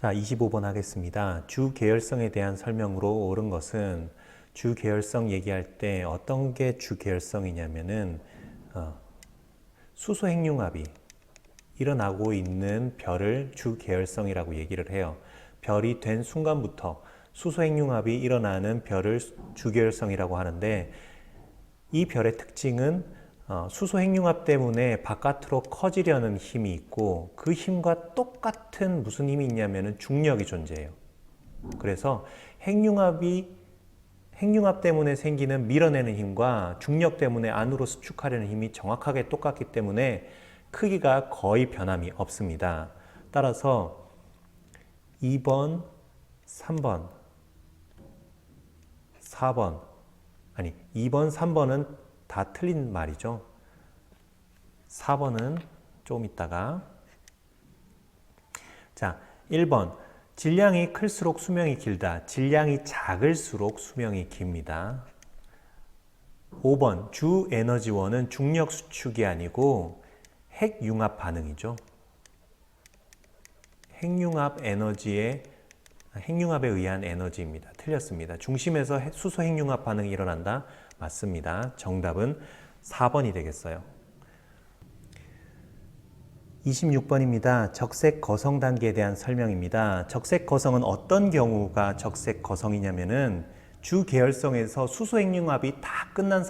자, 25번 하겠습니다. 주 계열성에 대한 설명으로 옳은 것은 주 계열성 얘기할 때 어떤 게 주 계열성이냐면은 수소 핵융합이 일어나고 있는 별을 주 계열성이라고 얘기를 해요. 별이 된 순간부터 수소 핵융합이 일어나는 별을 주 계열성이라고 하는데, 이 별의 특징은 수소 핵융합 때문에 바깥으로 커지려는 힘이 있고, 그 힘과 똑같은 무슨 힘이 있냐면은 중력이 존재해요. 그래서 핵융합 때문에 생기는 밀어내는 힘과 중력 때문에 안으로 수축하려는 힘이 정확하게 똑같기 때문에 크기가 거의 변함이 없습니다. 따라서 2번, 3번, 4번, 2번, 3번은 다 틀린 말이죠. 4번은 좀 이따가. 자, 1번. 질량이 클수록 수명이 길다. 질량이 작을수록 수명이 깁니다. 5번. 주 에너지원은 중력 수축이 아니고 핵융합 반응이죠. 핵융합에 의한 에너지입니다. 틀렸습니다. 중심에서 수소 핵융합 반응이 일어난다. 맞습니다. 정답은 4번이 되겠어요. 26번입니다. 적색 거성 단계에 대한 설명입니다. 적색 거성은 어떤 경우가 적색 거성이냐면은 주 계열성에서 수소 핵융합이 다 끝난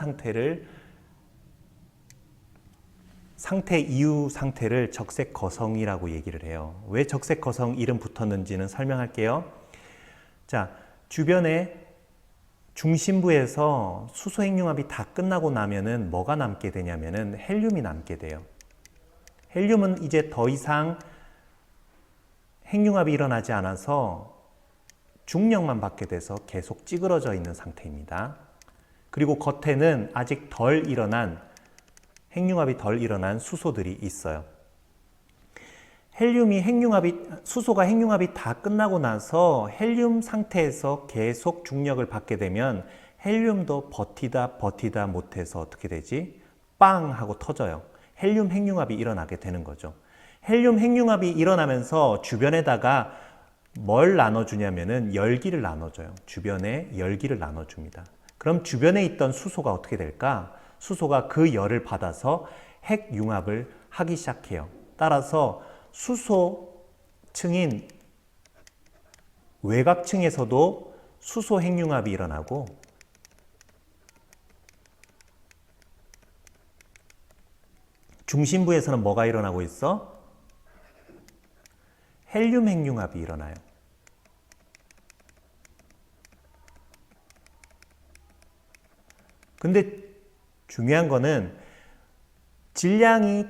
상태 이후 상태를 적색 거성이라고 얘기를 해요. 왜 적색 거성 이름 붙었는지는 설명할게요. 자, 주변에 중심부에서 수소 핵융합이 다 끝나고 나면은 뭐가 남게 되냐면은 헬륨이 남게 돼요. 헬륨은 이제 더 이상 핵융합이 일어나지 않아서 중력만 받게 돼서 계속 찌그러져 있는 상태입니다. 그리고 겉에는 아직 핵융합이 덜 일어난 수소들이 있어요. 수소가 핵융합이 다 끝나고 나서 헬륨 상태에서 계속 중력을 받게 되면 헬륨도 버티다 못해서 어떻게 되지? 빵 하고 터져요. 헬륨 핵융합이 일어나게 되는 거죠. 헬륨 핵융합이 일어나면서 주변에다가 뭘 나눠주냐면은 열기를 나눠줘요. 주변에 열기를 나눠줍니다. 그럼 주변에 있던 수소가 어떻게 될까? 수소가 그 열을 받아서 핵융합을 하기 시작해요. 따라서 수소층인 외곽층에서도 수소 핵융합이 일어나고, 중심부에서는 뭐가 일어나고 있어? 헬륨 핵융합이 일어나요. 근데 중요한 거는 질량이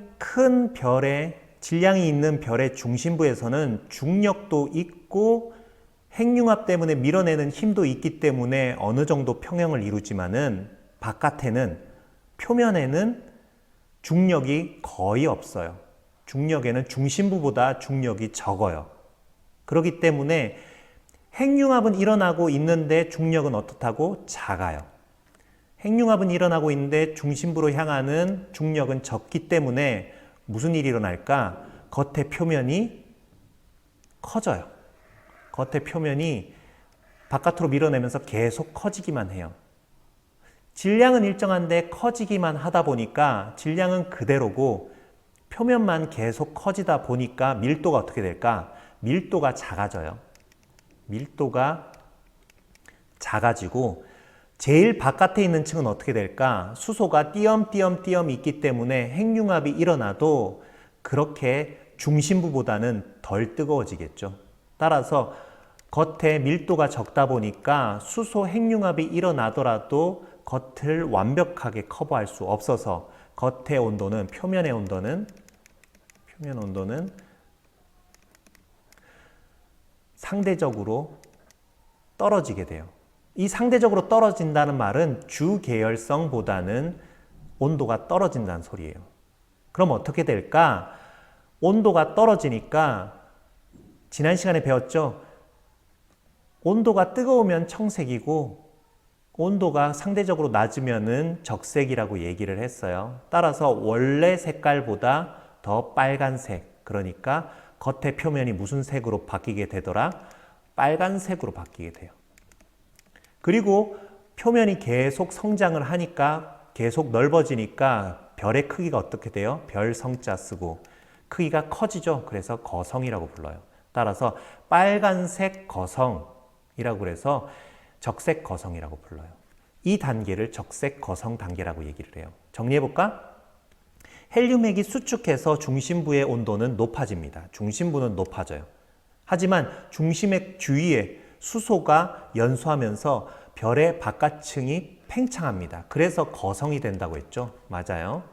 있는 별의 중심부에서는 중력도 있고 핵융합 때문에 밀어내는 힘도 있기 때문에 어느 정도 평형을 이루지만은 표면에는 중력이 거의 없어요. 중력에는 중심부보다 중력이 적어요. 그렇기 때문에 핵융합은 일어나고 있는데 중력은 어떻다고? 작아요. 핵융합은 일어나고 있는데 중심부로 향하는 중력은 적기 때문에 무슨 일이 일어날까? 겉의 표면이 커져요. 겉의 표면이 바깥으로 밀어내면서 계속 커지기만 해요. 질량은 일정한데 커지기만 하다 보니까 질량은 그대로고 표면만 계속 커지다 보니까 밀도가 어떻게 될까? 밀도가 작아져요. 밀도가 작아지고 제일 바깥에 있는 층은 어떻게 될까? 수소가 띄엄띄엄 있기 때문에 핵융합이 일어나도 그렇게 중심부보다는 덜 뜨거워지겠죠. 따라서 겉에 밀도가 적다 보니까 수소 핵융합이 일어나더라도 겉을 완벽하게 커버할 수 없어서 표면의 온도는 상대적으로 떨어지게 돼요. 이 상대적으로 떨어진다는 말은 주 계열성보다는 온도가 떨어진다는 소리예요. 그럼 어떻게 될까? 온도가 떨어지니까 지난 시간에 배웠죠? 온도가 뜨거우면 청색이고 온도가 상대적으로 낮으면은 적색이라고 얘기를 했어요. 따라서 원래 색깔보다 더 빨간색, 그러니까 겉의 표면이 무슨 색으로 바뀌게 되더라? 빨간색으로 바뀌게 돼요. 그리고 표면이 계속 성장을 하니까 계속 넓어지니까 별의 크기가 어떻게 돼요? 별 성자 쓰고 크기가 커지죠. 그래서 거성이라고 불러요. 따라서 빨간색 거성이라고 그래서 적색 거성이라고 불러요. 이 단계를 적색 거성 단계라고 얘기를 해요. 정리해볼까? 헬륨핵이 수축해서 중심부의 온도는 높아집니다. 중심부는 높아져요. 하지만 중심핵 주위에 수소가 연소하면서 별의 바깥층이 팽창합니다. 그래서 거성이 된다고 했죠. 맞아요.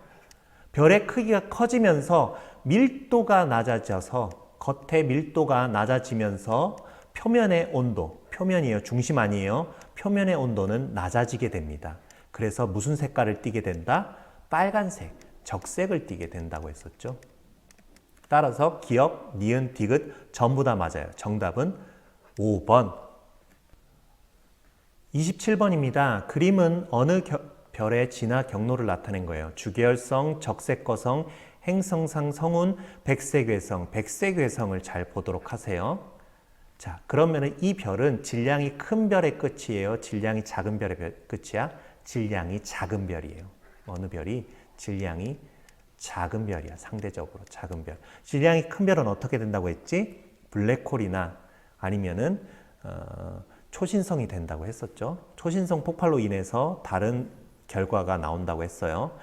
별의 크기가 커지면서 밀도가 낮아져서 겉의 밀도가 낮아지면서 표면의 온도, 표면이에요. 중심 아니에요. 표면의 온도는 낮아지게 됩니다. 그래서 무슨 색깔을 띠게 된다? 빨간색, 적색을 띠게 된다고 했었죠. 따라서 기역, 니은, 디귿 전부 다 맞아요. 정답은 5번. 27번입니다. 그림은 어느 별의 진화 경로를 나타낸 거예요. 주계열성, 적색거성, 행성상 성운, 백색외성, 백색외성을 잘 보도록 하세요. 자, 그러면 이 별은 질량이 큰 별의 끝이에요? 질량이 작은 별의 끝이야? 질량이 작은 별이에요. 어느 별이? 질량이 작은 별이야. 상대적으로 작은 별. 질량이 큰 별은 어떻게 된다고 했지? 블랙홀이나 아니면은 초신성이 된다고 했었죠. 초신성 폭발로 인해서 다른 결과가 나온다고 했어요.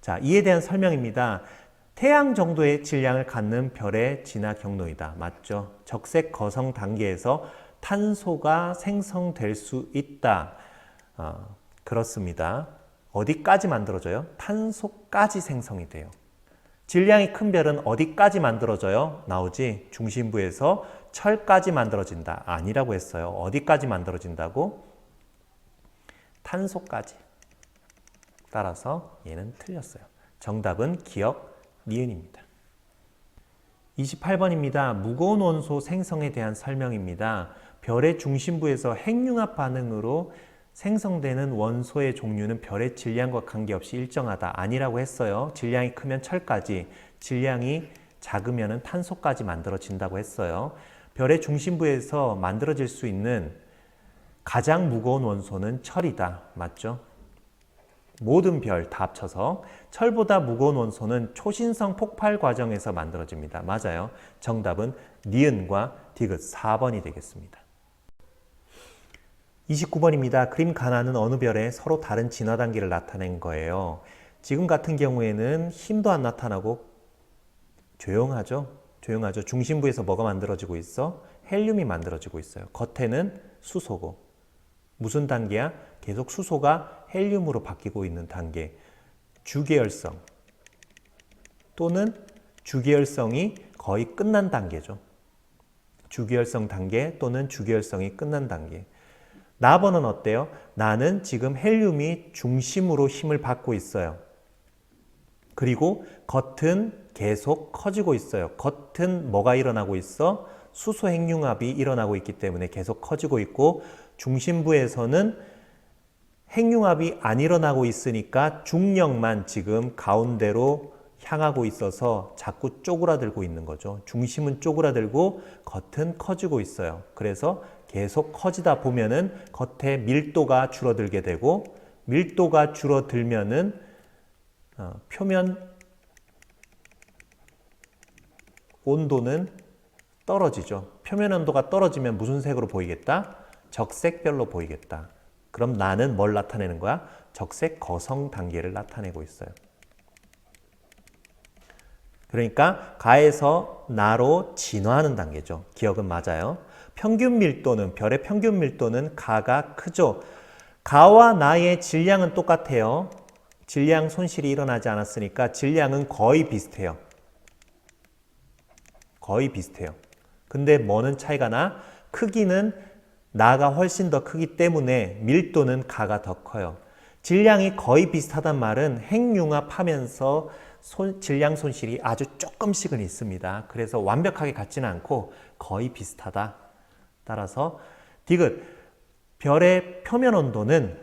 자, 이에 대한 설명입니다. 태양 정도의 질량을 갖는 별의 진화 경로이다. 맞죠? 적색 거성 단계에서 탄소가 생성될 수 있다. 그렇습니다. 어디까지 만들어져요? 탄소까지 생성이 돼요. 질량이 큰 별은 어디까지 만들어져요? 나오지? 중심부에서 철까지 만들어진다. 아니라고 했어요. 어디까지 만들어진다고? 탄소까지. 따라서 얘는 틀렸어요. 정답은 기역, 니은입니다. 28번입니다. 무거운 원소 생성에 대한 설명입니다. 별의 중심부에서 핵융합 반응으로 생성되는 원소의 종류는 별의 질량과 관계없이 일정하다. 아니라고 했어요. 질량이 크면 철까지, 질량이 작으면 탄소까지 만들어진다고 했어요. 별의 중심부에서 만들어질 수 있는 가장 무거운 원소는 철이다. 맞죠? 모든 별 다 합쳐서 철보다 무거운 원소는 초신성 폭발 과정에서 만들어집니다. 맞아요. 정답은 니은과 디귿 4번이 되겠습니다. 29번입니다. 그림 가나는 어느 별에 서로 다른 진화 단계를 나타낸 거예요. 지금 같은 경우에는 힘도 안 나타나고 조용하죠? 조용하죠. 중심부에서 뭐가 만들어지고 있어? 헬륨이 만들어지고 있어요. 겉에는 수소고. 무슨 단계야? 계속 수소가 헬륨으로 바뀌고 있는 단계. 주계열성 또는 주계열성이 거의 끝난 단계죠. 주계열성 단계 또는 주계열성이 끝난 단계. 나번은 어때요? 나는 지금 헬륨이 중심으로 힘을 받고 있어요. 그리고 겉은 계속 커지고 있어요. 겉은 뭐가 일어나고 있어? 수소 핵융합이 일어나고 있기 때문에 계속 커지고 있고 중심부에서는 핵융합이 안 일어나고 있으니까 중력만 지금 가운데로 향하고 있어서 자꾸 쪼그라들고 있는 거죠. 중심은 쪼그라들고 겉은 커지고 있어요. 그래서 계속 커지다 보면은 겉에 밀도가 줄어들게 되고 밀도가 줄어들면은 표면 온도는 떨어지죠. 표면 온도가 떨어지면 무슨 색으로 보이겠다? 적색별로 보이겠다. 그럼 나는 뭘 나타내는 거야? 적색 거성 단계를 나타내고 있어요. 그러니까 가에서 나로 진화하는 단계죠. 기억은 맞아요. 평균 밀도는, 별의 평균 밀도는 가가 크죠. 가와 나의 질량은 똑같아요. 질량 손실이 일어나지 않았으니까 질량은 거의 비슷해요. 거의 비슷해요. 근데 뭐는 차이가 나? 크기는 나가 훨씬 더 크기 때문에 밀도는 가가 더 커요. 질량이 거의 비슷하단 말은 핵융합하면서 질량 손실이 아주 조금씩은 있습니다. 그래서 완벽하게 같지는 않고 거의 비슷하다. 따라서 디귿, 별의 표면 온도는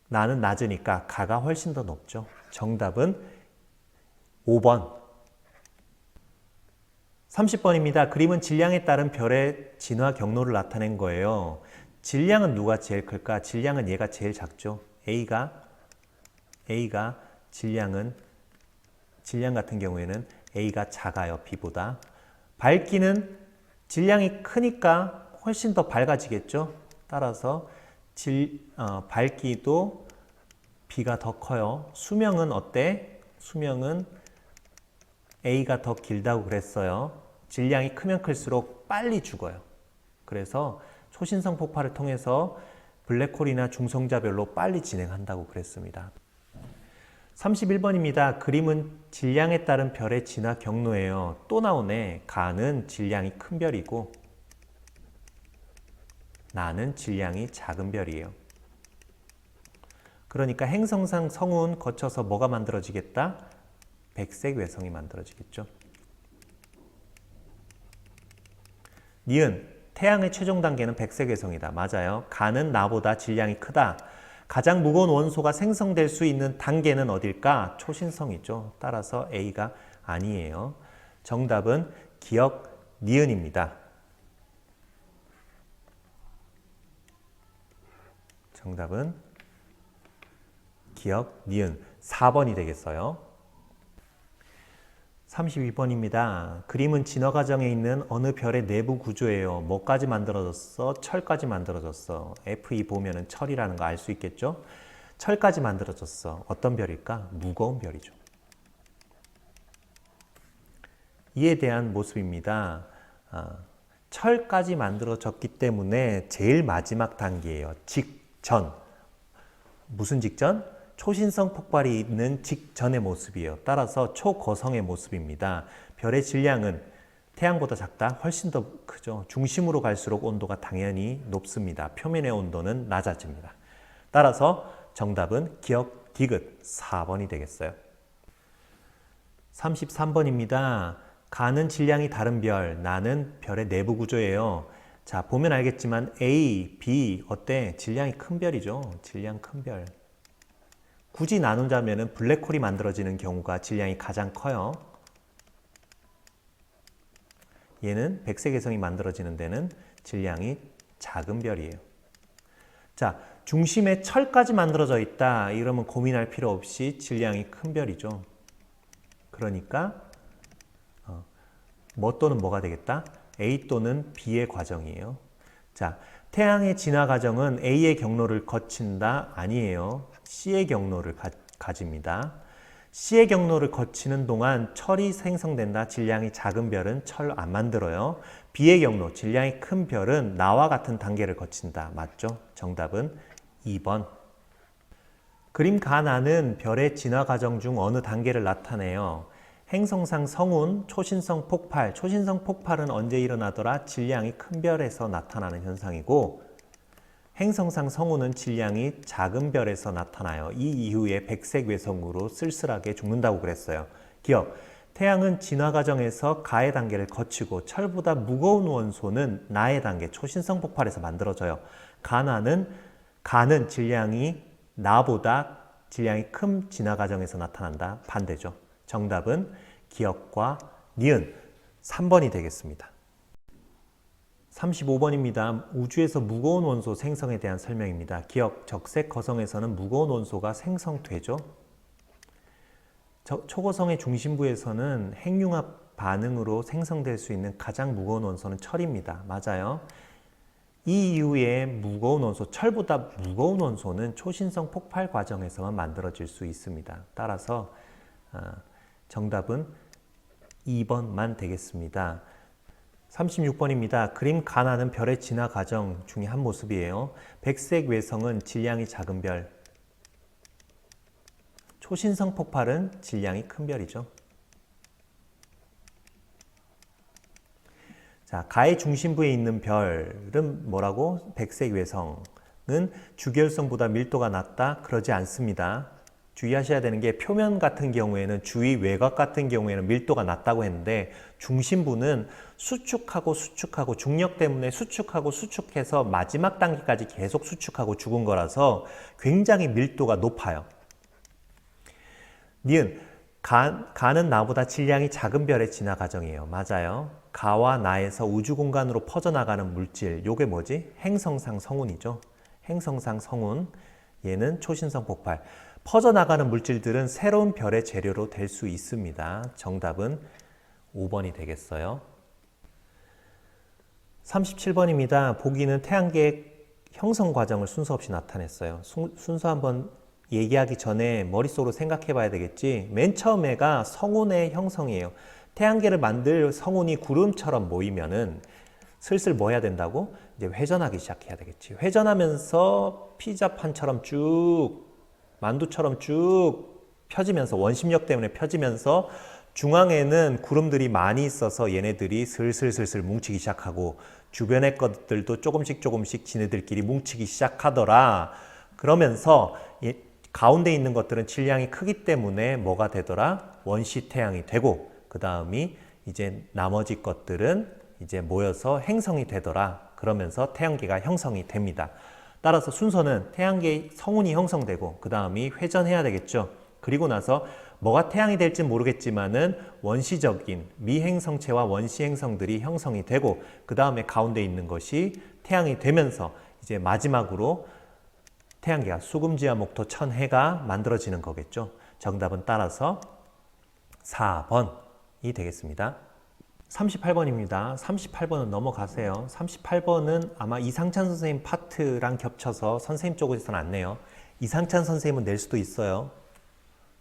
나는 낮으니까 가가 훨씬 더 높죠. 정답은 5번. 30번입니다. 그림은 질량에 따른 별의 진화 경로를 나타낸 거예요. 질량은 누가 제일 클까? 질량은 얘가 제일 작죠. A가 질량 같은 경우에는 A가 작아요. B보다. 밝기는 질량이 크니까 훨씬 더 밝아지겠죠. 따라서 밝기도 B가 더 커요. 수명은 어때? 수명은 A가 더 길다고 그랬어요. 질량이 크면 클수록 빨리 죽어요. 그래서 초신성 폭발을 통해서 블랙홀이나 중성자별로 빨리 진행한다고 그랬습니다. 31번입니다. 그림은 질량에 따른 별의 진화 경로예요. 또 나오네. 가는 질량이 큰 별이고 나는 질량이 작은 별이에요. 그러니까 행성상 성운 거쳐서 뭐가 만들어지겠다? 백색 외성이 만들어지겠죠. 니은, 태양의 최종 단계는 백색 외성이다. 맞아요. 가는 나보다 질량이 크다. 가장 무거운 원소가 생성될 수 있는 단계는 어딜까? 초신성이죠. 따라서 A가 아니에요. 정답은 기억 니은입니다. 정답은 기억 니은 4번이 되겠어요. 32번입니다. 그림은 진화 과정에 있는 어느 별의 내부 구조예요. 뭐까지 만들어졌어? 철까지 만들어졌어. F2 보면은 철이라는 거 알 수 있겠죠? 철까지 만들어졌어. 어떤 별일까? 무거운 별이죠. 이에 대한 모습입니다. 철까지 만들어졌기 때문에 제일 마지막 단계예요. 직전. 무슨 직전? 초신성 폭발이 있는 직전의 모습이에요. 따라서 초거성의 모습입니다. 별의 질량은 태양보다 작다? 훨씬 더 크죠. 중심으로 갈수록 온도가 당연히 높습니다. 표면의 온도는 낮아집니다. 따라서 정답은 기억 디귿 4번이 되겠어요. 33번입니다. 가는 질량이 다른 별, 나는 별의 내부 구조예요. 자, 보면 알겠지만 A, B 어때? 질량이 큰 별이죠. 질량 큰 별. 굳이 나누자면 블랙홀이 만들어지는 경우가 질량이 가장 커요. 얘는 백색 외성이 만들어지는 데는 질량이 작은 별이에요. 자, 중심에 철까지 만들어져 있다. 이러면 고민할 필요 없이 질량이 큰 별이죠. 그러니까 뭐 또는 뭐가 되겠다? A 또는 B의 과정이에요. 자, 태양의 진화 과정은 A의 경로를 거친다? 아니에요. C의 경로를 가집니다. C의 경로를 거치는 동안 철이 생성된다. 질량이 작은 별은 철 안 만들어요. B의 경로, 질량이 큰 별은 나와 같은 단계를 거친다. 맞죠? 정답은 2번. 그림 가나는 별의 진화 과정 중 어느 단계를 나타내요? 행성상 성운, 초신성 폭발. 초신성 폭발은 언제 일어나더라? 질량이 큰 별에서 나타나는 현상이고 행성상 성운은 질량이 작은 별에서 나타나요. 이 이후에 백색 외성으로 쓸쓸하게 죽는다고 그랬어요. 기억, 태양은 진화 과정에서 가의 단계를 거치고 철보다 무거운 원소는 나의 단계, 초신성 폭발에서 만들어져요. 가는 질량이 나보다 질량이 큰 진화 과정에서 나타난다. 반대죠. 정답은 기억과 니은 3번이 되겠습니다. 35번입니다. 우주에서 무거운 원소 생성에 대한 설명입니다. 기억, 적색 거성에서는 무거운 원소가 생성되죠. 초거성의 중심부에서는 핵융합 반응으로 생성될 수 있는 가장 무거운 원소는 철입니다. 맞아요. 이 이후에 무거운 원소, 철보다 무거운 원소는 초신성 폭발 과정에서만 만들어질 수 있습니다. 따라서 정답은 2번만 되겠습니다. 36번입니다. 그림 가나는 별의 진화 과정 중에 한 모습이에요. 백색 외성은 질량이 작은 별, 초신성 폭발은 질량이 큰 별이죠. 자, 가의 중심부에 있는 별은 뭐라고? 백색 외성은 주계열성보다 밀도가 낮다? 그러지 않습니다. 주의하셔야 되는 게 표면 같은 경우에는 주위 외곽 같은 경우에는 밀도가 낮다고 했는데 중심부는 수축하고 중력 때문에 수축해서 마지막 단계까지 계속 수축하고 죽은 거라서 굉장히 밀도가 높아요. 니은, 가는 나보다 질량이 작은 별의 진화 과정이에요. 맞아요. 가와 나에서 우주 공간으로 퍼져나가는 물질, 요게 뭐지? 행성상 성운이죠. 행성상 성운, 얘는 초신성 폭발. 퍼져나가는 물질들은 새로운 별의 재료로 될 수 있습니다. 정답은 5번이 되겠어요. 37번입니다. 보기는 태양계의 형성 과정을 순서 없이 나타냈어요. 순서 한번 얘기하기 전에 머릿속으로 생각해 봐야 되겠지. 맨 처음에가 성운의 형성이에요. 태양계를 만들 성운이 구름처럼 모이면은 슬슬 뭐 해야 된다고? 이제 회전하기 시작해야 되겠지. 회전하면서 피자판처럼 쭉, 만두처럼 쭉 펴지면서, 원심력 때문에 펴지면서 중앙에는 구름들이 많이 있어서 얘네들이 슬슬슬슬 뭉치기 시작하고 주변의 것들도 조금씩 지네들끼리 뭉치기 시작하더라. 그러면서 가운데 있는 것들은 질량이 크기 때문에 뭐가 되더라? 원시 태양이 되고, 그 다음이 이제 나머지 것들은 이제 모여서 행성이 되더라. 그러면서 태양계가 형성이 됩니다. 따라서 순서는 태양계 성운이 형성되고 그 다음이 회전해야 되겠죠. 그리고 나서 뭐가 태양이 될지 모르겠지만은 원시적인 미행성체와 원시행성들이 형성이 되고 그 다음에 가운데 있는 것이 태양이 되면서 이제 마지막으로 태양계가 수금지와 목토 천해가 만들어지는 거겠죠. 정답은 따라서 4번이 되겠습니다. 38번입니다. 38번은 넘어가세요. 38번은 아마 이상찬 선생님 파트랑 겹쳐서 선생님 쪽에서는 안 내요. 이상찬 선생님은 낼 수도 있어요.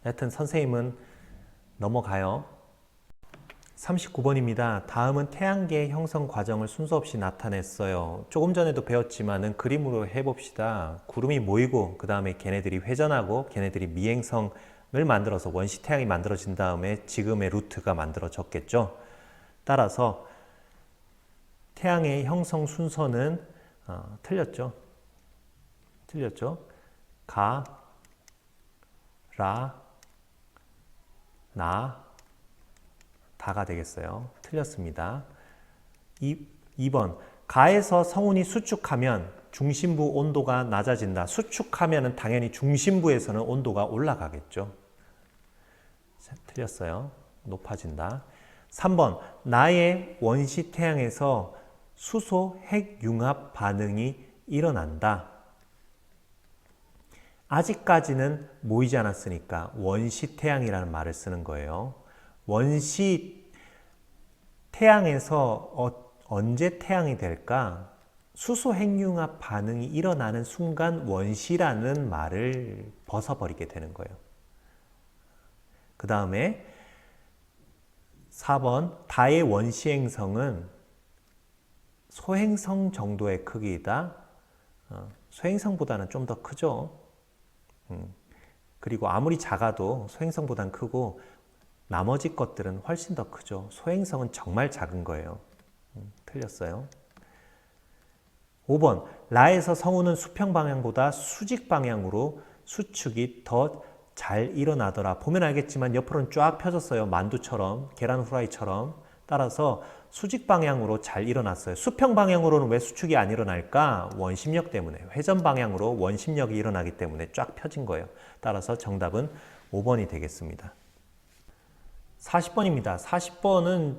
하여튼 선생님은 넘어가요. 39번입니다. 다음은 태양계의 형성 과정을 순서 없이 나타냈어요. 조금 전에도 배웠지만은 그림으로 해봅시다. 구름이 모이고 그 다음에 걔네들이 회전하고 걔네들이 미행성을 만들어서 원시 태양이 만들어진 다음에 지금의 루트가 만들어졌겠죠. 따라서 태양의 형성 순서는 틀렸죠. 가, 라, 나, 다가 되겠어요. 틀렸습니다. 2번 가에서 성운이 수축하면 중심부 온도가 낮아진다. 수축하면 당연히 중심부에서는 온도가 올라가겠죠. 틀렸어요. 높아진다. 3번 나의 원시 태양에서 수소 핵융합 반응이 일어난다. 아직까지는 모이지 않았으니까 원시 태양이라는 말을 쓰는 거예요. 원시 태양에서 언제 태양이 될까? 수소 핵융합 반응이 일어나는 순간 원시라는 말을 벗어버리게 되는 거예요. 그 다음에 4번 다의 원시 행성은 소행성 정도의 크기이다. 소행성보다는 좀 더 크죠. 그리고 아무리 작아도 소행성보다는 크고 나머지 것들은 훨씬 더 크죠. 소행성은 정말 작은 거예요. 틀렸어요. 5번 라에서 성운은 수평 방향보다 수직 방향으로 수축이 더 잘 일어나더라. 보면 알겠지만 옆으로는 쫙 펴졌어요. 만두처럼, 계란 후라이처럼. 따라서 수직 방향으로 잘 일어났어요. 수평 방향으로는 왜 수축이 안 일어날까? 원심력 때문에. 회전 방향으로 원심력이 일어나기 때문에 쫙 펴진 거예요. 따라서 정답은 5번이 되겠습니다. 40번입니다. 40번은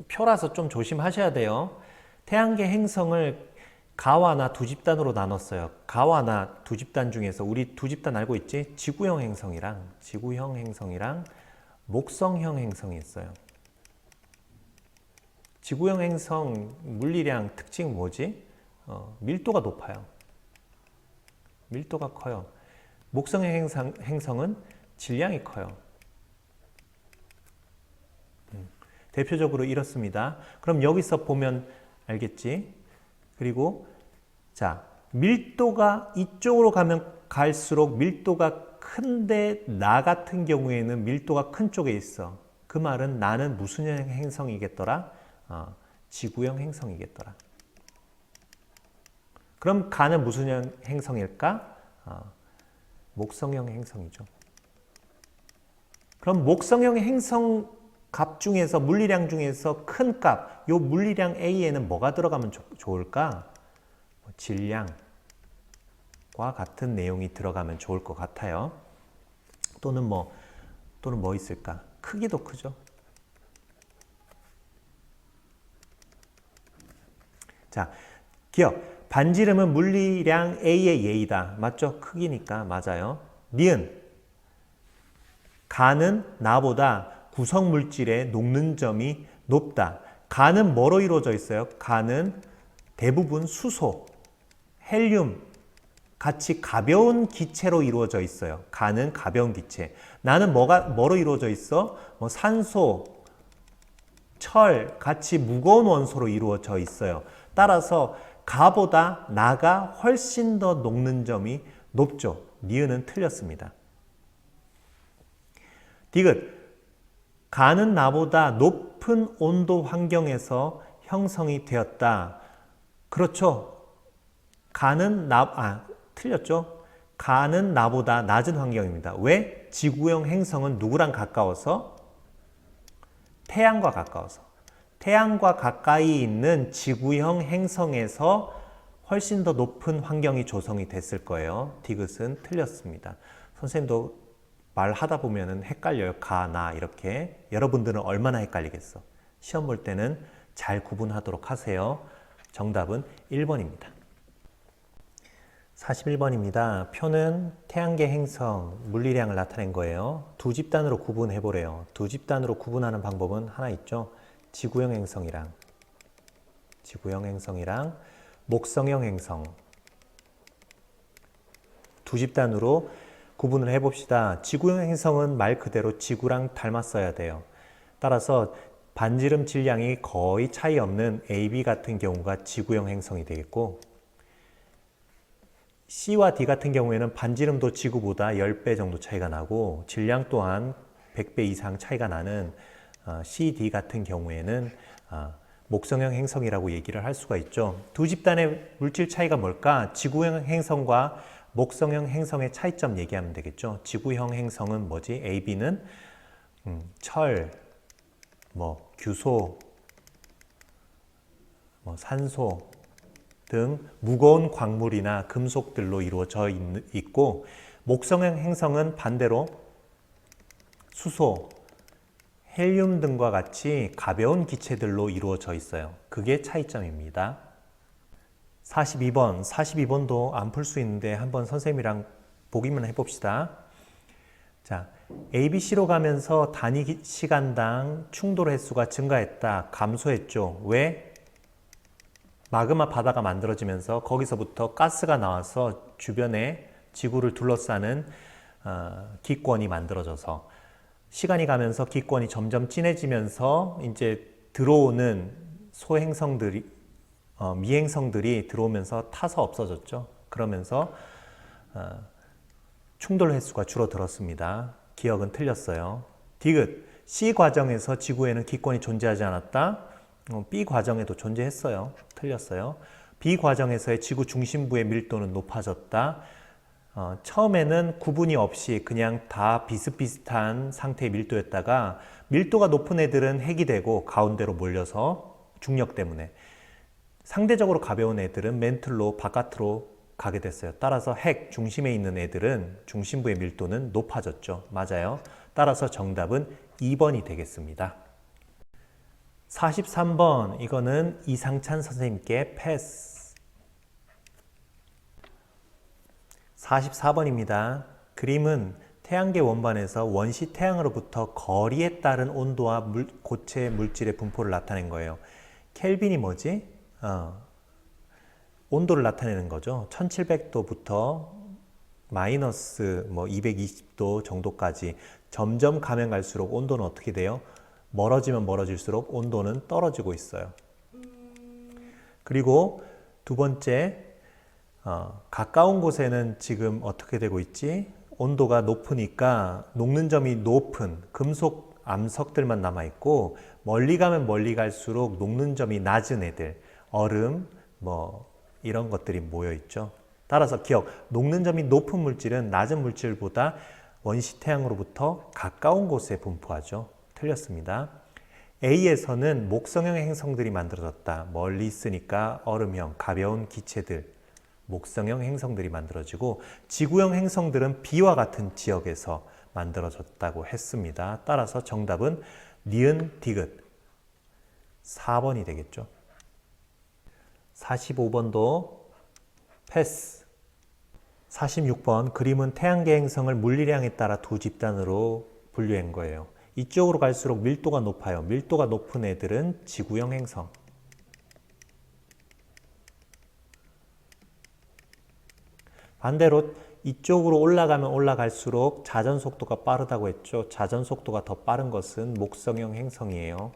표라서 좀 조심하셔야 돼요. 태양계 행성을 가와 나 두 집단으로 나눴어요. 가와 나 두 집단 중에서 우리 두 집단 알고 있지? 지구형 행성이랑 목성형 행성이 있어요. 지구형 행성 물리량 특징 뭐지? 밀도가 높아요. 밀도가 커요. 목성형 행성은 질량이 커요. 대표적으로 이렇습니다. 그럼 여기서 보면 알겠지? 그리고 자, 밀도가 이쪽으로 가면 갈수록 밀도가 큰데 나 같은 경우에는 밀도가 큰 쪽에 있어. 그 말은 나는 무슨 행성이겠더라? 지구형 행성이겠더라. 그럼 가는 무슨 행성일까? 목성형 행성이죠. 그럼 목성형 행성 값 중에서 물리량 중에서 큰 값, 요 물리량 A에는 뭐가 들어가면 좋을까? 질량과 같은 내용이 들어가면 좋을 것 같아요. 또는 뭐 있을까? 크기도 크죠. 자, 기억. 반지름은 물리량 A의 예이다. 맞죠? 크기니까 맞아요. 니은. 가는 나보다 구성 물질의 녹는 점이 높다. 가는 뭐로 이루어져 있어요? 가는 대부분 수소, 헬륨 같이 가벼운 기체로 이루어져 있어요. 가는 가벼운 기체. 나는 뭐로 이루어져 있어? 뭐 산소, 철 같이 무거운 원소로 이루어져 있어요. 따라서 가보다 나가 훨씬 더 녹는 점이 높죠. 니은은 틀렸습니다. 디귿. 가는 나보다 높은 온도 환경에서 형성이 되었다. 그렇죠. 틀렸죠. 가는 나보다 낮은 환경입니다. 왜? 지구형 행성은 누구랑 가까워서? 태양과 가까워서. 태양과 가까이 있는 지구형 행성에서 훨씬 더 높은 환경이 조성이 됐을 거예요. 디귿은 틀렸습니다. 선생님도 말하다 보면 헷갈려요. 가, 나 이렇게. 여러분들은 얼마나 헷갈리겠어. 시험 볼 때는 잘 구분하도록 하세요. 정답은 1번입니다. 41번입니다. 표는 태양계 행성 물리량을 나타낸 거예요. 두 집단으로 구분해 보래요. 두 집단으로 구분하는 방법은 하나 있죠. 지구형 행성이랑 목성형 행성 두 집단으로 구분을 해봅시다. 지구형 행성은 말 그대로 지구랑 닮았어야 돼요. 따라서 반지름 질량이 거의 차이 없는 AB 같은 경우가 지구형 행성이 되겠고, C와 D 같은 경우에는 반지름도 지구보다 10배 정도 차이가 나고 질량 또한 100배 이상 차이가 나는 C, D 같은 경우에는 목성형 행성이라고 얘기를 할 수가 있죠. 두 집단의 물질 차이가 뭘까? 지구형 행성과 목성형 행성의 차이점 얘기하면 되겠죠. 지구형 행성은 뭐지? AB는 철, 규소, 산소 등 무거운 광물이나 금속들로 이루어져 있고, 목성형 행성은 반대로 수소, 헬륨 등과 같이 가벼운 기체들로 이루어져 있어요. 그게 차이점입니다. 42번도 안 풀 수 있는데 한번 선생님이랑 보기만 해봅시다. 자, ABC로 가면서 단위 시간당 충돌 횟수가 증가했다. 감소했죠. 왜? 마그마 바다가 만들어지면서 거기서부터 가스가 나와서 주변에 지구를 둘러싸는 기권이 만들어져서 시간이 가면서 기권이 점점 진해지면서 이제 들어오는 소행성들이 미행성들이 들어오면서 타서 없어졌죠. 그러면서 충돌 횟수가 줄어들었습니다. 기억은 틀렸어요. 디귿. C 과정에서 지구에는 기권이 존재하지 않았다. B 과정에도 존재했어요. 틀렸어요. B 과정에서의 지구 중심부의 밀도는 높아졌다. 처음에는 구분이 없이 그냥 다 비슷비슷한 상태의 밀도였다가 밀도가 높은 애들은 핵이 되고 가운데로 몰려서 중력 때문에, 상대적으로 가벼운 애들은 맨틀로 바깥으로 가게 됐어요. 따라서 핵 중심에 있는 애들은 중심부의 밀도는 높아졌죠. 맞아요. 따라서 정답은 2번이 되겠습니다. 43번, 이거는 이상찬 선생님께 패스. 44번입니다. 그림은 태양계 원반에서 원시 태양으로부터 거리에 따른 온도와 고체 물질의 분포를 나타낸 거예요. 켈빈이 뭐지? 온도를 나타내는 거죠. 1700도부터 마이너스 220도 정도까지 점점 가면 갈수록 온도는 어떻게 돼요? 멀어지면 멀어질수록 온도는 떨어지고 있어요. 그리고 두 번째, 가까운 곳에는 지금 어떻게 되고 있지? 온도가 높으니까 녹는 점이 높은 금속 암석들만 남아있고, 멀리 가면 멀리 갈수록 녹는 점이 낮은 애들, 얼음, 이런 것들이 모여있죠. 따라서 기억, 녹는 점이 높은 물질은 낮은 물질보다 원시 태양으로부터 가까운 곳에 분포하죠. 틀렸습니다. A에서는 목성형 행성들이 만들어졌다. 멀리 있으니까 얼음형, 가벼운 기체들, 목성형 행성들이 만들어지고, 지구형 행성들은 B와 같은 지역에서 만들어졌다고 했습니다. 따라서 정답은 니은 디귿 4번이 되겠죠. 45번도 패스. 46번 그림은 태양계 행성을 물리량에 따라 두 집단으로 분류한 거예요. 이쪽으로 갈수록 밀도가 높아요. 밀도가 높은 애들은 지구형 행성. 반대로 이쪽으로 올라가면 올라갈수록 자전 속도가 빠르다고 했죠. 자전 속도가 더 빠른 것은 목성형 행성이에요.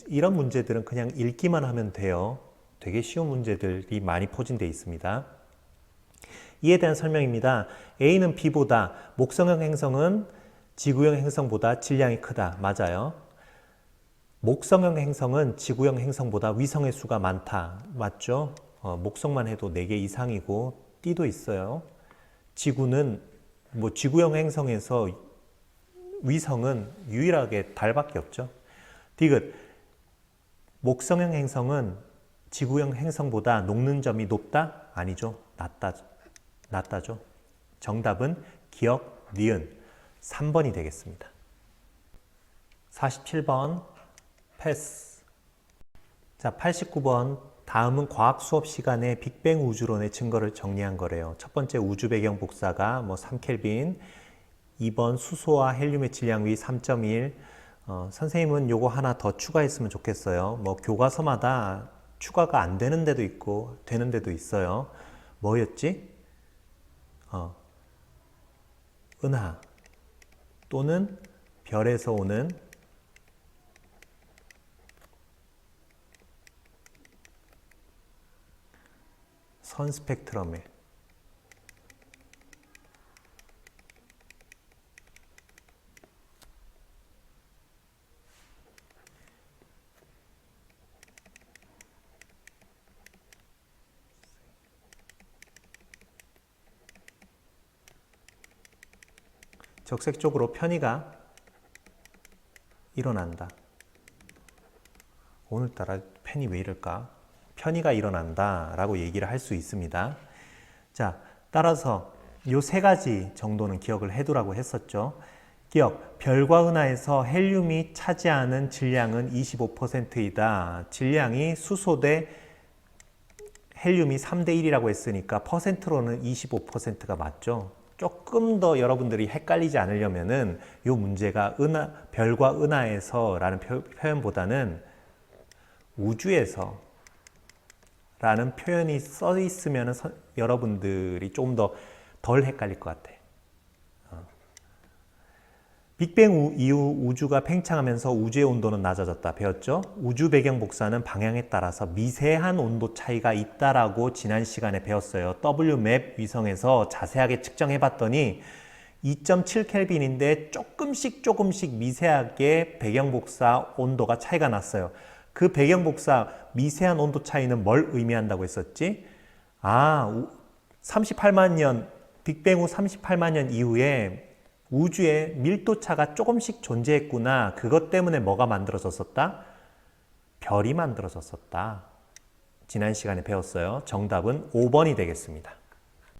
이런 문제들은 그냥 읽기만 하면 돼요. 되게 쉬운 문제들이 많이 포진되어 있습니다. 이에 대한 설명입니다. A는 B보다, 목성형 행성은 지구형 행성보다 질량이 크다. 맞아요. 목성형 행성은 지구형 행성보다 위성의 수가 많다. 맞죠? 목성만 해도 4개 이상이고 띠도 있어요. 지구는 지구형 행성에서 위성은 유일하게 달밖에 없죠. 디귿, 목성형 행성은 지구형 행성보다 녹는 점이 높다? 아니죠. 낮다죠. 정답은 기역, 니은 3번이 되겠습니다. 47번 패스. 자, 89번 다음은 과학 수업 시간에 빅뱅 우주론의 증거를 정리한 거래요. 첫 번째 우주 배경 복사가 3켈빈, 2번 수소와 헬륨의 질량위 3.1. 선생님은 요거 하나 더 추가했으면 좋겠어요. 교과서마다 추가가 안 되는 데도 있고 되는 데도 있어요. 뭐였지? 은하 또는 별에서 오는 선 스펙트럼에 적색 쪽으로 편의가 일어난다. 오늘따라 펜이 왜 이럴까? 편의가 일어난다 라고 얘기를 할 수 있습니다. 자, 따라서 요 3가지 정도는 기억을 해두라고 했었죠. 기억, 별과 은하에서 헬륨이 차지하는 질량은 25%이다. 질량이 수소 대 헬륨이 3대 1이라고 했으니까 퍼센트로는 25%가 맞죠. 조금 더 여러분들이 헷갈리지 않으려면은 요 문제가 별과 은하에서 라는 표현보다는 우주에서 라는 표현이 써 있으면 여러분들이 조금 덜 헷갈릴 것 같아. 빅뱅 이후 우주가 팽창하면서 우주의 온도는 낮아졌다. 배웠죠? 우주 배경 복사는 방향에 따라서 미세한 온도 차이가 있다라고 지난 시간에 배웠어요. WMAP 위성에서 자세하게 측정해 봤더니 2.7켈빈인데 조금씩 미세하게 배경 복사 온도가 차이가 났어요. 그 배경 복사 미세한 온도 차이는 뭘 의미한다고 했었지? 38만 년, 빅뱅 후 38만 년 이후에 우주에 밀도차가 조금씩 존재했구나. 그것 때문에 뭐가 만들어졌었다? 별이 만들어졌었다. 지난 시간에 배웠어요. 정답은 5번이 되겠습니다.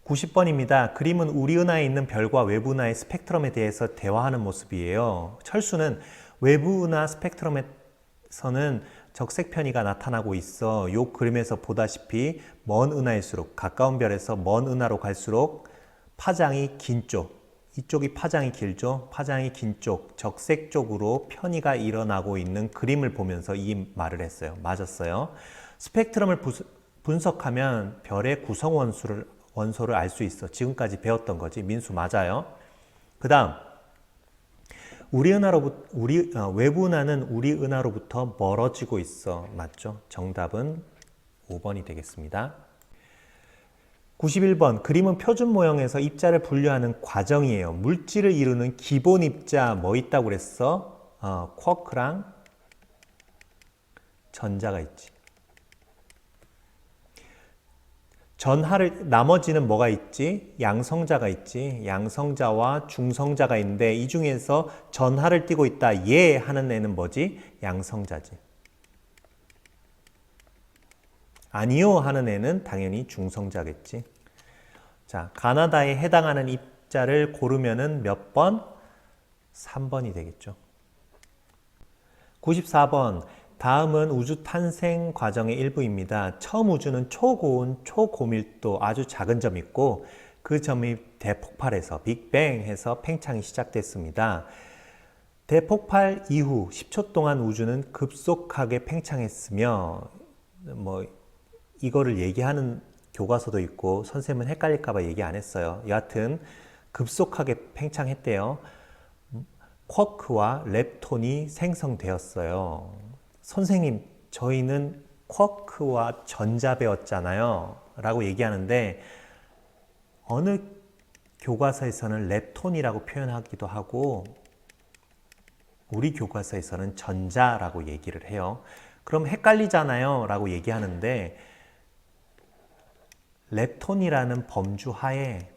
90번입니다. 그림은 우리 은하에 있는 별과 외부 은하의 스펙트럼에 대해서 대화하는 모습이에요. 철수는 외부 은하 스펙트럼에서는 적색 편의가 나타나고 있어. 이 그림에서 보다시피 먼 은하일수록, 가까운 별에서 먼 은하로 갈수록 파장이 긴 쪽, 이쪽이 파장이 길죠. 파장이 긴 쪽, 적색 쪽으로 편의가 일어나고 있는 그림을 보면서 이 말을 했어요. 맞았어요. 스펙트럼을 분석하면 별의 구성 원소를 알 수 있어. 지금까지 배웠던 거지. 민수 맞아요. 그 다음 외부 은하는 우리 은하로부터 멀어지고 있어. 맞죠? 정답은 5번이 되겠습니다. 91번 그림은 표준 모형에서 입자를 분류하는 과정이에요. 물질을 이루는 기본 입자 뭐 있다고 그랬어? 쿼크랑 전자가 있지. 나머지는 뭐가 있지? 양성자가 있지. 양성자와 중성자가 있는데 이 중에서 전하를 띠고 있다. 예 하는 애는 뭐지? 양성자지. 아니요 하는 애는 당연히 중성자겠지. 자, 가나다에 해당하는 입자를 고르면은 몇 번? 3번이 되겠죠. 94번. 다음은 우주 탄생 과정의 일부입니다. 처음 우주는 초고온, 초고밀도 아주 작은 점이 있고 그 점이 대폭발해서 빅뱅해서 팽창이 시작됐습니다. 대폭발 이후 10초 동안 우주는 급속하게 팽창했으며 이거를 얘기하는 교과서도 있고 선생님은 헷갈릴까 봐 얘기 안 했어요. 여하튼 급속하게 팽창했대요. 쿼크와 렙톤이 생성되었어요. 선생님, 저희는 쿼크와 전자 배웠잖아요 라고 얘기하는데 어느 교과서에서는 렙톤이라고 표현하기도 하고 우리 교과서에서는 전자라고 얘기를 해요. 그럼 헷갈리잖아요 라고 얘기하는데 렙톤이라는 범주 하에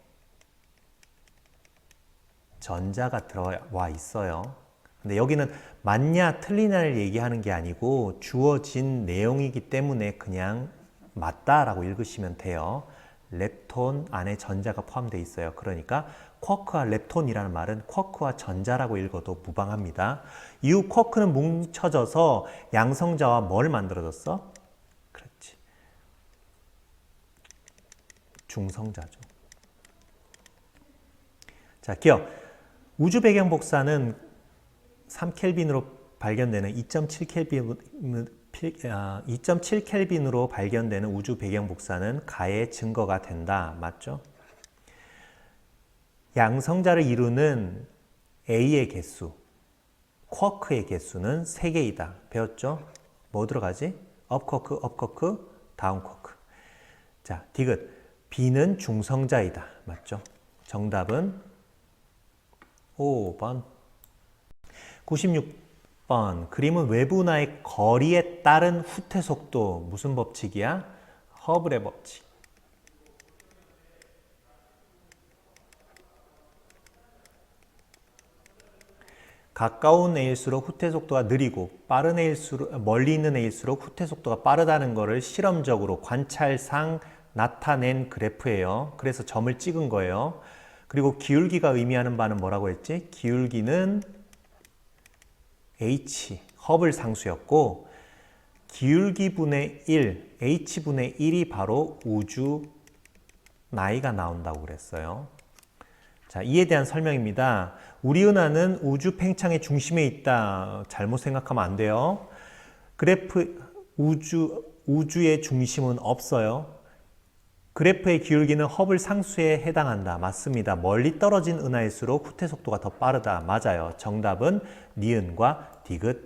전자가 들어와 있어요. 근데 여기는 맞냐 틀리냐를 얘기하는 게 아니고 주어진 내용이기 때문에 그냥 맞다라고 읽으시면 돼요. 렙톤 안에 전자가 포함되어 있어요. 그러니까 쿼크와 렙톤이라는 말은 쿼크와 전자라고 읽어도 무방합니다. 이후 쿼크는 뭉쳐져서 양성자와 뭘 만들어졌어? 그렇지. 중성자죠. 자, 기억. 우주 배경 복사는 3켈빈으로 발견되는 2.7켈빈으로 발견되는 우주 배경 복사는 가의 증거가 된다. 맞죠? 양성자를 이루는 A의 개수, 쿼크의 개수는 3개이다. 배웠죠? 뭐 들어가지? 업쿼크, 업쿼크, 다운쿼크. 자, 디귿. B는 중성자이다. 맞죠? 정답은 5번. 96번. 그림은 외부 운하의 거리에 따른 후퇴 속도. 무슨 법칙이야? 허블의 법칙. 가까운 애일수록 후퇴 속도가 느리고 빠른 애일수록 멀리 있는 애일수록 후퇴 속도가 빠르다는 것을 실험적으로 관찰상 나타낸 그래프예요. 그래서 점을 찍은 거예요. 그리고 기울기가 의미하는 바는 뭐라고 했지? 기울기는 H, 허블 상수였고 기울기분의 1, H분의 1이 바로 우주 나이가 나온다고 그랬어요. 자, 이에 대한 설명입니다. 우리 은하는 우주 팽창의 중심에 있다. 잘못 생각하면 안 돼요. 그래프 우주의 중심은 없어요. 그래프의 기울기는 허블 상수에 해당한다. 맞습니다. 멀리 떨어진 은하일수록 후퇴 속도가 더 빠르다. 맞아요. 정답은 니은과 디귿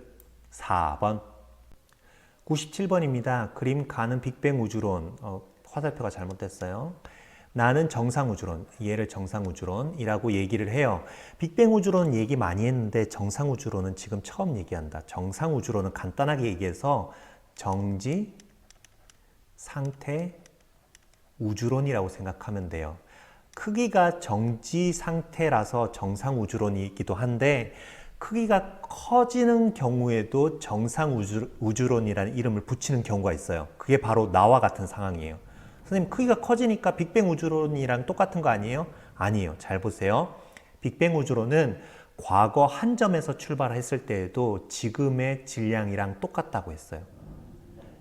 4번. 97번입니다. 그림 가는 빅뱅 우주론. 화살표가 잘못됐어요. 나는 정상우주론, 얘를 정상우주론이라고 얘기를 해요. 빅뱅 우주론 얘기 많이 했는데 정상우주론은 지금 처음 얘기한다. 정상우주론은 간단하게 얘기해서 정지, 상태, 우주론이라고 생각하면 돼요. 크기가 정지 상태라서 정상우주론이기도 한데 크기가 커지는 경우에도 정상우주론이라는 이름을 붙이는 경우가 있어요. 그게 바로 나와 같은 상황이에요. 선생님, 크기가 커지니까 빅뱅 우주론이랑 똑같은 거 아니에요? 아니에요. 잘 보세요. 빅뱅 우주론은 과거 한 점에서 출발했을 때에도 지금의 질량이랑 똑같다고 했어요.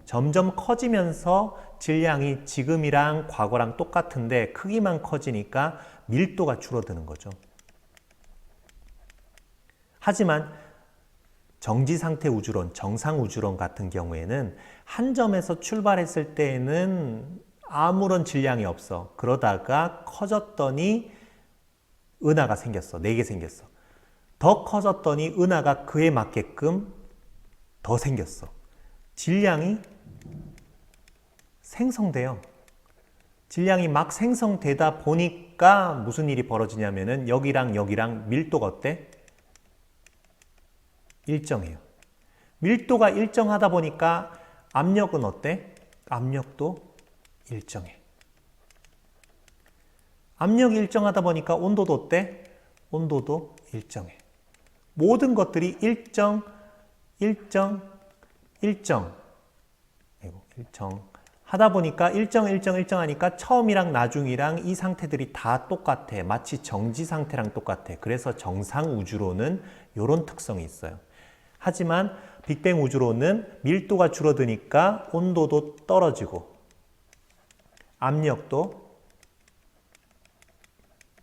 점점 커지면서 질량이 지금이랑 과거랑 똑같은데 크기만 커지니까 밀도가 줄어드는 거죠. 하지만 정지상태 우주론, 정상우주론 같은 경우에는 한 점에서 출발했을 때에는 아무런 질량이 없어. 그러다가 커졌더니 은하가 생겼어. 4개 생겼어. 더 커졌더니 은하가 그에 맞게끔 더 생겼어. 질량이 생성돼요. 질량이 막 생성되다 보니까 무슨 일이 벌어지냐면은 여기랑 여기랑 밀도가 어때? 일정해요. 밀도가 일정하다 보니까 압력은 어때? 압력도 일정해. 압력이 일정하다 보니까 온도도 어때? 온도도 일정해. 모든 것들이 일정 하다 보니까 일정 하니까 처음이랑 나중이랑 이 상태들이 다 똑같아. 마치 정지 상태랑 똑같아. 그래서 정상 우주론은 이런 특성이 있어요. 하지만 빅뱅 우주로는 밀도가 줄어드니까 온도도 떨어지고 압력도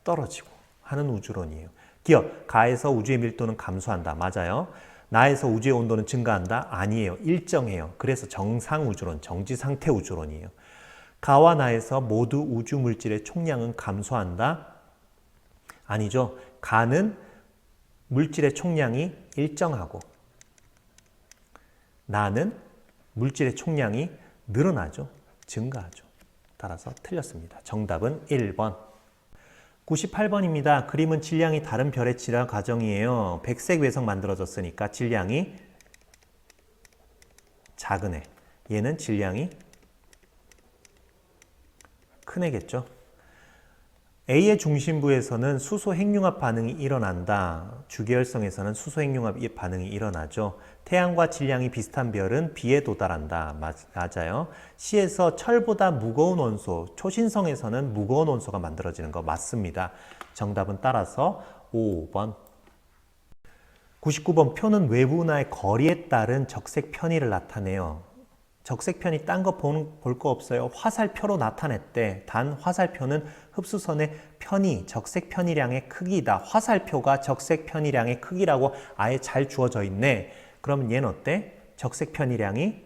떨어지고 하는 우주론이에요. 기억, 가에서 우주의 밀도는 감소한다. 맞아요. 나에서 우주의 온도는 증가한다? 아니에요. 일정해요. 그래서 정상 우주론, 정지 상태 우주론이에요. 가와 나에서 모두 우주 물질의 총량은 감소한다? 아니죠. 가는 물질의 총량이 일정하고 나는 물질의 총량이 늘어나죠. 증가하죠. 따라서 틀렸습니다. 정답은 1번. 98번입니다. 그림은 질량이 다른 별의 진화 과정이에요. 백색 외석 만들어졌으니까 질량이 작은 애. 얘는 질량이 큰 애겠죠. A의 중심부에서는 수소 핵융합 반응이 일어난다. 주계열성에서는 수소 핵융합 반응이 일어나죠. 태양과 질량이 비슷한 별은 B에 도달한다. 맞아요. C에서 철보다 무거운 원소, 초신성에서는 무거운 원소가 만들어지는 거 맞습니다. 정답은 따라서 5번. 99번 표는 외부 운하의 거리에 따른 적색 편의를 나타내요. 적색 편이 딴 거 볼 거 없어요. 화살표로 나타냈대. 단 화살표는 흡수선의 편의, 적색 편의량의 크기다. 화살표가 적색 편의량의 크기라고 아예 잘 주어져 있네. 그러면 얘는 어때? 적색 편의량이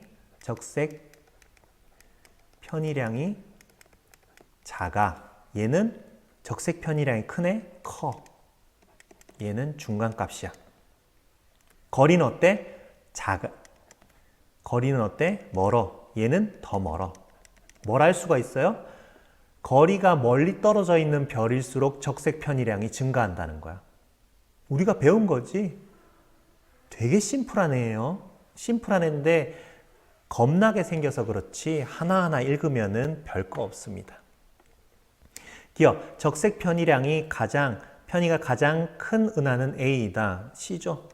작아. 얘는 적색 편의량이 크네? 커. 얘는 중간값이야. 거리는 어때? 작아. 거리는 어때? 멀어. 얘는 더 멀어. 뭘 할 수가 있어요? 거리가 멀리 떨어져 있는 별일수록 적색 편의량이 증가한다는 거야. 우리가 배운 거지. 되게 심플한 애예요. 심플한 애인데 겁나게 생겨서 그렇지 하나하나 읽으면은 별거 없습니다. 기억, 적색 편의량이 편의가 가장 큰 은하는 A이다. C죠.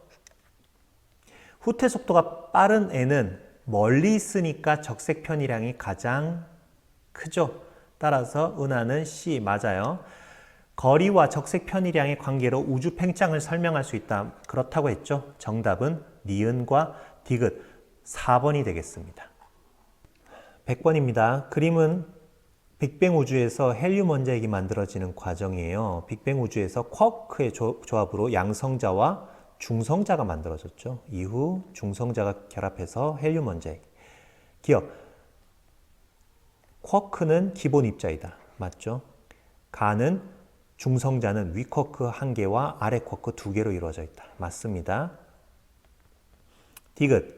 후퇴 속도가 빠른 애는 멀리 있으니까 적색 편의량이 가장 크죠. 따라서 은하는 C 맞아요. 거리와 적색 편의량의 관계로 우주 팽창을 설명할 수 있다. 그렇다고 했죠. 정답은 니은과 디귿 4번이 되겠습니다. 100번입니다. 그림은 빅뱅 우주에서 헬륨 원자핵이 만들어지는 과정이에요. 빅뱅 우주에서 쿼크의 조합으로 양성자와 중성자가 만들어졌죠. 이후 중성자가 결합해서 헬륨 원자핵. 기억. 쿼크는 기본 입자이다. 맞죠? 가는 중성자는 위 쿼크 1개와 아래 쿼크 2개로 이루어져 있다. 맞습니다. 디귿.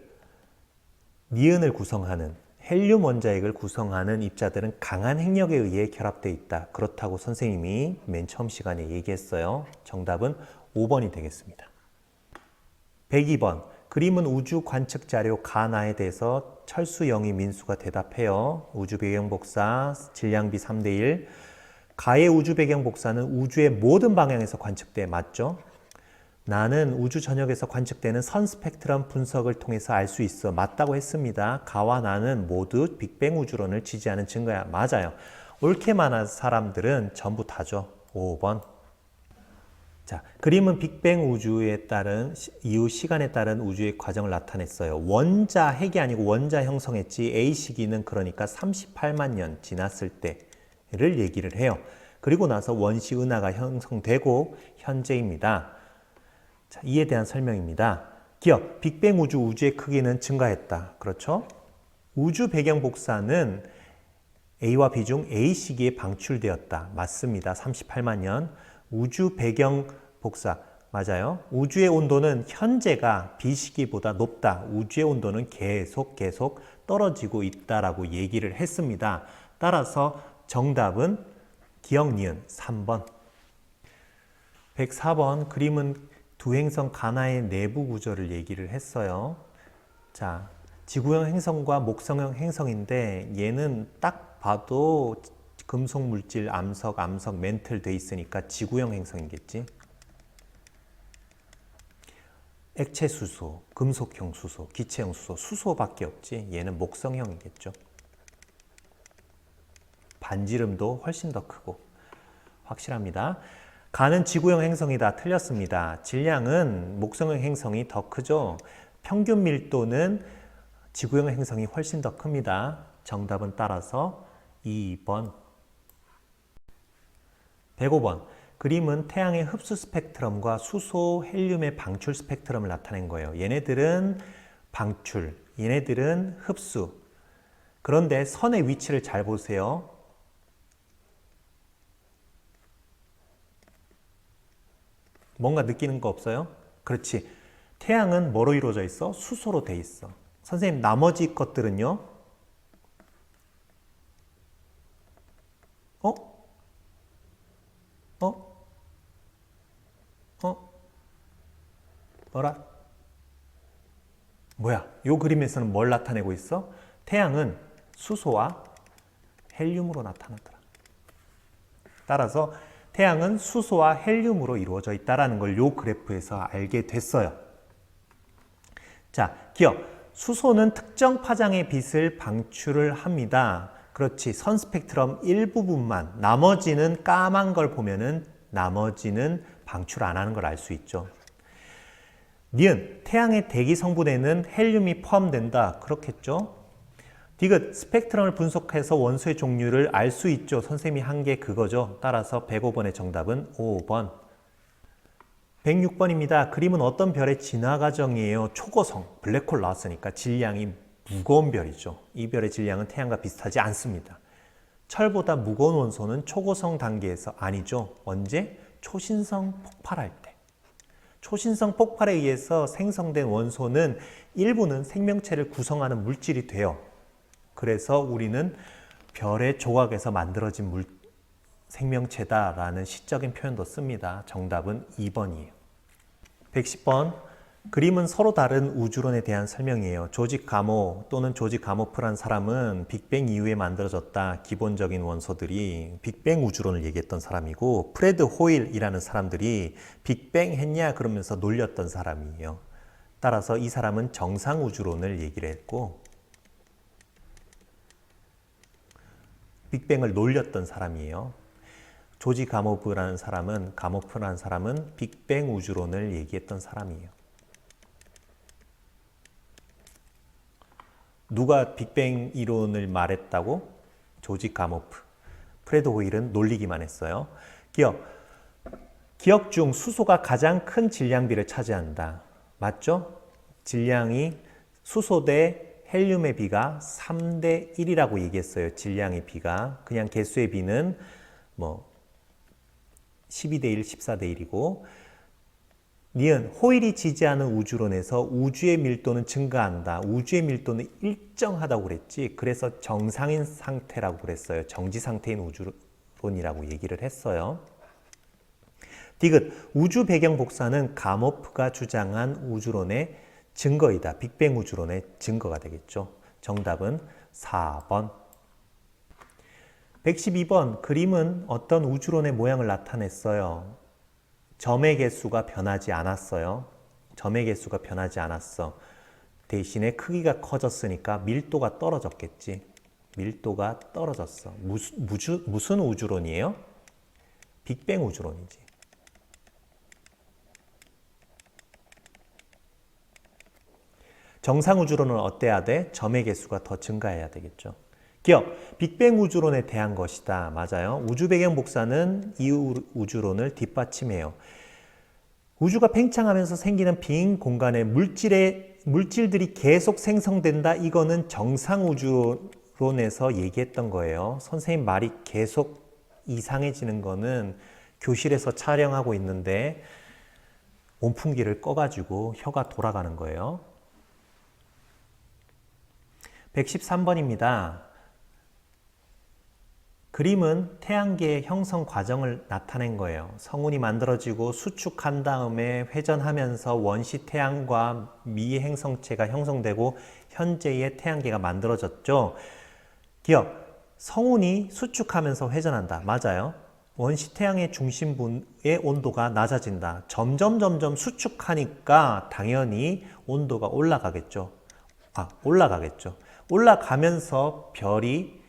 니은을 구성하는 헬륨 원자핵을 구성하는 입자들은 강한 핵력에 의해 결합되어 있다. 그렇다고 선생님이 맨 처음 시간에 얘기했어요. 정답은 5번이 되겠습니다. 102번. 그림은 우주 관측 자료 가나에 대해서 철수, 영희, 민수가 대답해요. 우주 배경 복사, 질량비 3대1. 가의 우주 배경 복사는 우주의 모든 방향에서 관측돼. 맞죠? 나는 우주 전역에서 관측되는 선 스펙트럼 분석을 통해서 알 수 있어. 맞다고 했습니다. 가와 나는 모두 빅뱅 우주론을 지지하는 증거야. 맞아요. 옳게 말한 사람들은 전부 다죠. 5번. 자, 그림은 빅뱅 우주에 따른 이후 시간에 따른 우주의 과정을 나타냈어요. 원자 핵이 아니고 원자 형성했지. A 시기는 그러니까 38만 년 지났을 때를 얘기를 해요. 그리고 나서 원시 은하가 형성되고 현재입니다. 자, 이에 대한 설명입니다. 기억, 빅뱅 우주의 크기는 증가했다. 그렇죠? 우주 배경 복사는 A와 B 중 A 시기에 방출되었다. 맞습니다. 38만 년. 우주 배경 복사 맞아요. 우주의 온도는 현재가 B 시기보다 높다. 우주의 온도는 계속 떨어지고 있다라고 얘기를 했습니다. 따라서 정답은 기억 니은 3번. 104번 그림은 두 행성 가나의 내부 구조를 얘기를 했어요. 자, 지구형 행성과 목성형 행성인데 얘는 딱 봐도 금속 물질, 암석, 멘틀 돼 있으니까 지구형 행성이겠지. 액체 수소, 금속형 수소, 기체형 수소, 수소밖에 없지. 얘는 목성형이겠죠. 반지름도 훨씬 더 크고 확실합니다. 가는 지구형 행성이다. 틀렸습니다. 질량은 목성형 행성이 더 크죠. 평균 밀도는 지구형 행성이 훨씬 더 큽니다. 정답은 따라서 2번. 105번. 그림은 태양의 흡수 스펙트럼과 수소, 헬륨의 방출 스펙트럼을 나타낸 거예요. 얘네들은 방출, 얘네들은 흡수. 그런데 선의 위치를 잘 보세요. 뭔가 느끼는 거 없어요? 그렇지. 태양은 뭐로 이루어져 있어? 수소로 돼 있어. 선생님, 나머지 것들은요? 어? 어? 어? 뭐라? 뭐야? 요 그림에서는 뭘 나타내고 있어? 태양은 수소와 헬륨으로 나타나더라. 따라서 태양은 수소와 헬륨으로 이루어져 있다는 걸 요 그래프에서 알게 됐어요. 자, 기억. 수소는 특정 파장의 빛을 방출을 합니다. 그렇지. 선 스펙트럼 일부분만, 나머지는 까만 걸 보면은 나머지는 방출 안 하는 걸 알 수 있죠. 니은, 태양의 대기 성분에는 헬륨이 포함된다. 그렇겠죠? 디귿, 스펙트럼을 분석해서 원소의 종류를 알 수 있죠. 선생님이 한 게 그거죠. 따라서 105번의 정답은 5번. 106번입니다. 그림은 어떤 별의 진화 과정이에요? 초고성, 블랙홀 나왔으니까 질량이 무거운 별이죠. 이 별의 질량은 태양과 비슷하지 않습니다. 철보다 무거운 원소는 초고성 단계에서 아니죠. 언제? 초신성 폭발할 때. 초신성 폭발에 의해서 생성된 원소는 일부는 생명체를 구성하는 물질이 돼요. 그래서 우리는 별의 조각에서 만들어진 생명체다라는 시적인 표현도 씁니다. 정답은 2번이에요. 110번. 그림은 서로 다른 우주론에 대한 설명이에요. 조지 가모 또는 조지 가모프란 사람은 빅뱅 이후에 만들어졌다. 기본적인 원소들이 빅뱅 우주론을 얘기했던 사람이고, 프레드 호일이라는 사람들이 빅뱅 했냐 그러면서 놀렸던 사람이에요. 따라서 이 사람은 정상 우주론을 얘기를 했고, 빅뱅을 놀렸던 사람이에요. 조지 가모프라는 사람은 빅뱅 우주론을 얘기했던 사람이에요. 누가 빅뱅 이론을 말했다고? 조지 가모프. 프레드 호일은 놀리기만 했어요. 기억 중 수소가 가장 큰 질량비를 차지한다. 맞죠? 질량이 수소 대 헬륨의 비가 3대 1이라고 얘기했어요. 질량의 비가. 그냥 개수의 비는 뭐 12대 1, 14대 1이고, 니은, 호일이 지지하는 우주론에서 우주의 밀도는 증가한다. 우주의 밀도는 일정하다고 그랬지. 그래서 정상인 상태라고 그랬어요. 정지 상태인 우주론이라고 얘기를 했어요. 디귿, 우주 배경 복사는 가모프가 주장한 우주론의 증거이다. 빅뱅 우주론의 증거가 되겠죠. 정답은 4번. 112번. 그림은 어떤 우주론의 모양을 나타냈어요? 점의 개수가 변하지 않았어요. 점의 개수가 변하지 않았어. 대신에 크기가 커졌으니까 밀도가 떨어졌겠지. 밀도가 떨어졌어. 무슨 우주론이에요? 빅뱅 우주론이지. 정상 우주론은 어때야 돼? 점의 개수가 더 증가해야 되겠죠. 기억, 빅뱅 우주론에 대한 것이다. 맞아요. 우주 배경 복사는 이 우주론을 뒷받침해요. 우주가 팽창하면서 생기는 빈 공간에 물질들이 계속 생성된다. 이거는 정상 우주론에서 얘기했던 거예요. 선생님 말이 계속 이상해지는 거는 교실에서 촬영하고 있는데 온풍기를 꺼가지고 혀가 돌아가는 거예요. 113번입니다. 그림은 태양계의 형성 과정을 나타낸 거예요. 성운이 만들어지고 수축한 다음에 회전하면서 원시 태양과 미 행성체가 형성되고 현재의 태양계가 만들어졌죠. 기억, 성운이 수축하면서 회전한다. 맞아요. 원시 태양의 중심부의 온도가 낮아진다. 점점 수축하니까 당연히 온도가 올라가겠죠. 올라가면서 별이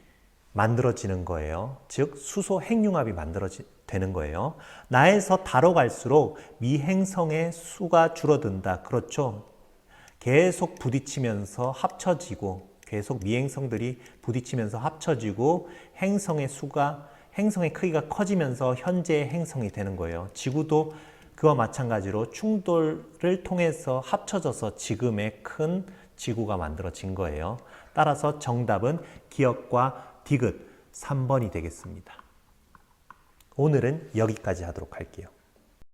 만들어지는 거예요. 즉 수소 핵융합이 되는 거예요. 나에서 달로 갈수록 미행성의 수가 줄어든다. 그렇죠? 계속 부딪히면서 합쳐지고 계속 미행성들이 부딪히면서 합쳐지고 행성의 크기가 커지면서 현재의 행성이 되는 거예요. 지구도 그와 마찬가지로 충돌을 통해서 합쳐져서 지금의 큰 지구가 만들어진 거예요. 따라서 정답은 기역과 디귿 3번이 되겠습니다. 오늘은 여기까지 하도록 할게요.